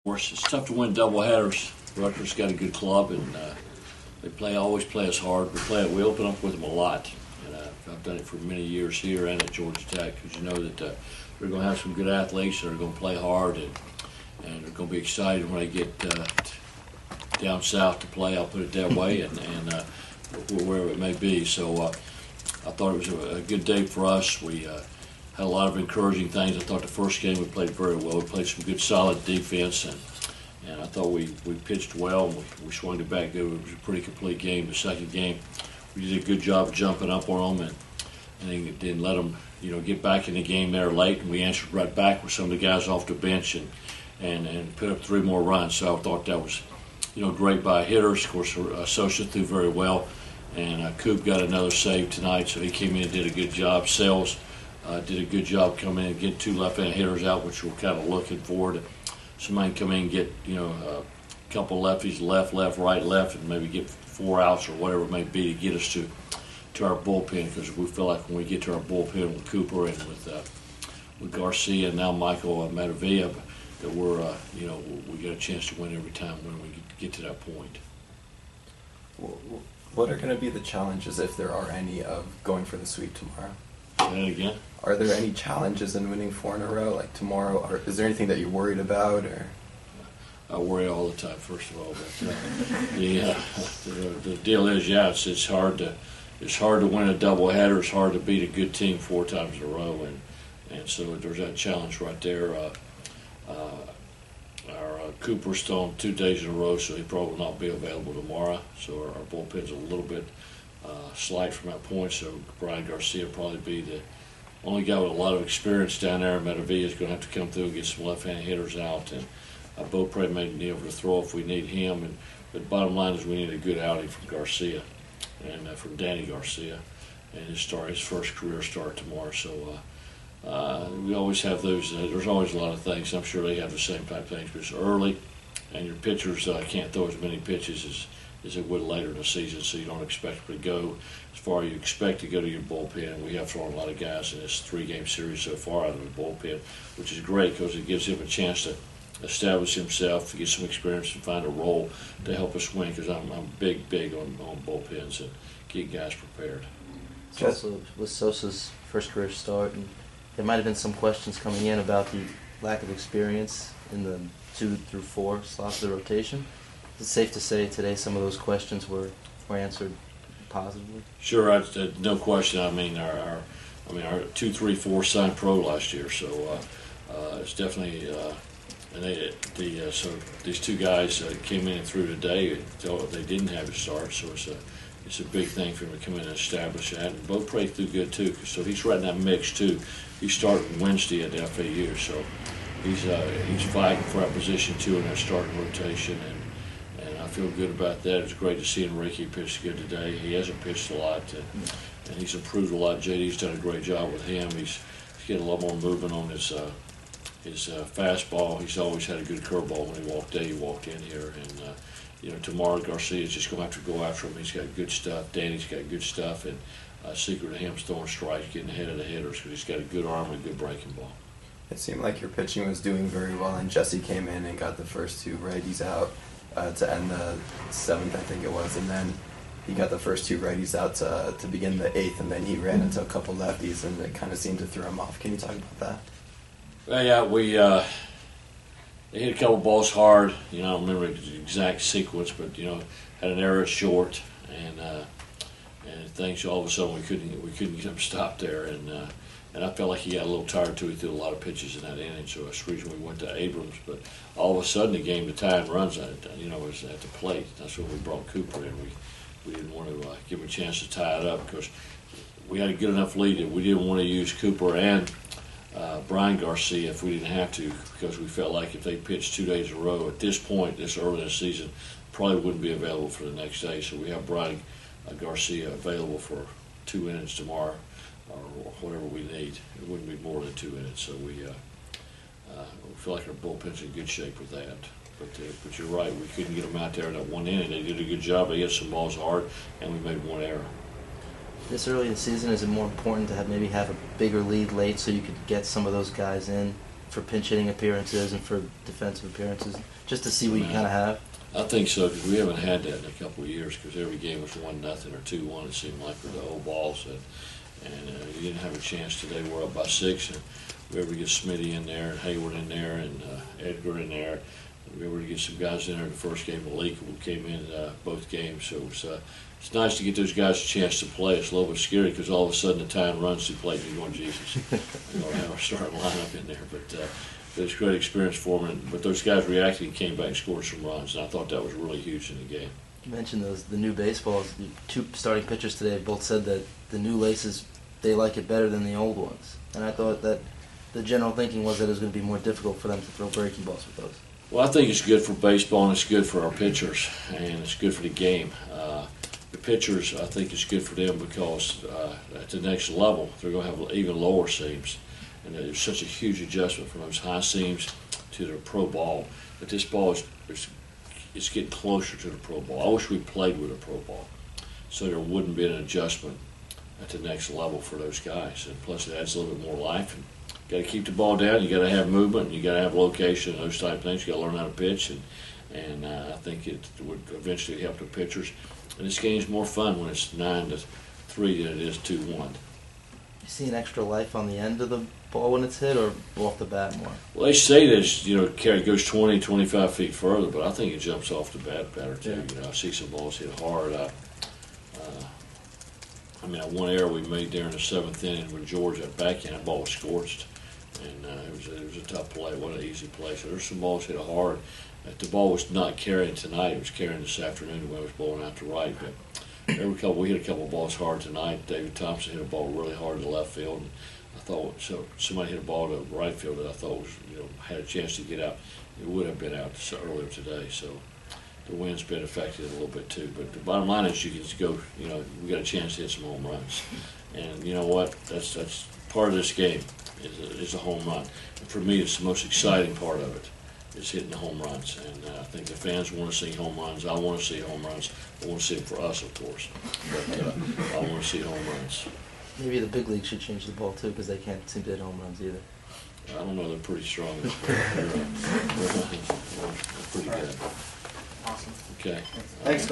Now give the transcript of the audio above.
course, it's tough to win doubleheaders. Rutgers got a good club, and they always play us hard. We open up with them a lot, and I've done it for many years here and at Georgia Tech, because you know that they're going to have some good athletes that are going to play hard, and they're going to be excited when they get down south to play. I'll put it that way, and wherever it may be. So I thought it was a good day for us. We had a lot of encouraging things. I thought the first game we played very well. We played some good, solid defense, and I thought we pitched well, and we swung it back good. It was a pretty complete game. The second game, we did a good job of jumping up on them, and didn't let them, get back in the game there late. And we answered right back with some of the guys off the bench and put up 3 more runs. So I thought that was, great by hitters. Of course, Sosa threw very well, and Coop got another save tonight, so he came in and did a good job. Sells did a good job coming in and get 2 left-handed hitters out, which we're kind of looking for. Somebody come in and get, a couple lefties, left, right, left, and maybe get 4 outs or whatever it may be to get us to our bullpen, because we feel like when we get to our bullpen with Cooper and with Garcia and now Michael Matavilla, that we're, we get a chance to win every time when we get to that point. What are going to be the challenges, if there are any, of going for the sweep tomorrow? Say that again? Are there any challenges in winning 4 in a row, like tomorrow? Or is there anything that you're worried about? Or I worry all the time, first of all. But the deal is, it's hard to win a doubleheader. It's hard to beat a good team 4 times in a row, and so there's that challenge right there. Our Cooper's still on 2 days in a row, so he probably will not be available tomorrow. So our bullpen's a little bit slight from that point. So Brian Garcia will probably be the only guy with a lot of experience down there. Matavilla is going to have to come through and get some left-handed hitters out, and Beaupre may be able to throw if we need him. But bottom line is we need a good outing from Garcia and from Danny Garcia, and his first career start tomorrow. So we always have those. There's always a lot of things. I'm sure they have the same type of things, but it's early, and your pitchers can't throw as many pitches as it would later in the season, so you don't expect them to go as far as you expect to go to your bullpen. We have thrown a lot of guys in this 3-game series so far out of the bullpen, which is great because it gives him a chance to establish himself, to get some experience and find a role to help us win, because I'm big on bullpens and get guys prepared. Also, with Sosa's first career start, and there might have been some questions coming in about the lack of experience in the 2 through 4 slots of the rotation. Is it safe to say today some of those questions were answered positively? Sure, no question. I mean, our 2, 3, 4 signed pro last year, so it's definitely. So these 2 guys came in and threw today. They didn't have a start, so it's a big thing for him to come in and establish that. And Beaupre threw good too, so he's right in that mix too. He started Wednesday at the FAU, so he's fighting for that position too in that starting rotation, and I feel good about that. It's great to see Enrique pitch good today. He hasn't pitched a lot, and he's improved a lot. JD's done a great job with him. He's getting a lot more movement on his fastball. He's always had a good curveball when he walked in here, and tomorrow Garcia's just going to have to go after him. He's got good stuff. Danny's got good stuff, and secret to him is throwing strikes, getting ahead of the hitters, because he's got a good arm and a good breaking ball. It seemed like your pitching was doing very well, and Jesse came in and got the first 2 righties out to end the 7th, I think it was, and then he got the first 2 righties out to begin the 8th, and then he ran into a couple lefties, and it kind of seemed to throw him off. Can you talk about that? Well, yeah, they hit a couple balls hard. I don't remember the exact sequence, but had an error short, and things all of a sudden we couldn't get him stopped there, and I felt like he got a little tired too. He threw a lot of pitches in that inning, so that's the reason we went to Abrams. But all of a sudden, the game, the time runs, was at the plate. That's when we brought Cooper in. We didn't want to give him a chance to tie it up, because we had a good enough lead that we didn't want to use Cooper and Brian Garcia if we didn't have to, because we felt like if they pitched 2 days in a row at this point, this early in the season, probably wouldn't be available for the next day. So we have Brian Garcia available for 2 innings tomorrow, or whatever we need. It wouldn't be more than 2 innings. So we feel like our bullpen's in good shape with that. But you're right, we couldn't get them out there in that 1 inning. They did a good job. They hit some balls hard, and we made 1 error. This early in the season, is it more important to maybe have a bigger lead late so you could get some of those guys in for pinch hitting appearances and for defensive appearances, just to see what you kind of have? I think so, because we haven't had that in a couple of years, because every game was 1-0 or 2-1, it seemed like, with the old balls. And you didn't have a chance today. We're up by 6, and we were able to get Smitty in there, and Hayward in there, and Edgar in there. We were able to get some guys in there in the first game. Malik who came in both games, so it's nice to get those guys a chance to play. It's a little bit scary because all of a sudden the time runs to play. You're going, Jesus, we're going to have our starting lineup in there. But it's a great experience for them. But those guys reacted and came back and scored some runs, and I thought that was really huge in the game. You mentioned the new baseballs. The two starting pitchers today both said that the new laces, they like it better than the old ones. And I thought that the general thinking was that it was going to be more difficult for them to throw breaking balls with those. Well, I think it's good for baseball, and it's good for our pitchers, and it's good for the game. The pitchers, I think it's good for them because at the next level, they're going to have even lower seams. And there's such a huge adjustment from those high seams to the pro ball. But this ball it's getting closer to the pro ball. I wish we played with a pro ball, so there wouldn't be an adjustment at the next level for those guys. And plus, it adds a little bit more life. And you got to keep the ball down. You got to have movement. And you got to have location and those type of things. You got to learn how to pitch. And I think it would eventually help the pitchers. And this game's more fun when it's 9-3 than it is 2-1. You see an extra life on the end of the ball when it's hit, or off the bat more? Well, they say that it goes 20, 25 feet further, but I think it jumps off the bat better too. Yeah. I see some balls hit hard. One error we made there in the 7th inning when George had backhand, that ball was scorched, and it was a tough play. It wasn't an easy play. So there's some balls hit hard. The ball was not carrying tonight. It was carrying this afternoon when it was blowing out to right. But we hit a couple of balls hard tonight. David Thompson hit a ball really hard to left field, and I thought somebody hit a ball to right field that I thought was had a chance to get out. It would have been out earlier today. So the wind's been affected a little bit too. But the bottom line is you can go. We got a chance to hit some home runs, and you know what? That's part of this game is a home run. And for me, it's the most exciting part of it. Is hitting the home runs, and I think the fans want to see home runs. I want to see home runs. I want to see them for us, of course, but I want to see home runs. Maybe the big league should change the ball too, because they can't seem to hit home runs either. I don't know. They're pretty strong. They're pretty good. Awesome. Okay. Thanks.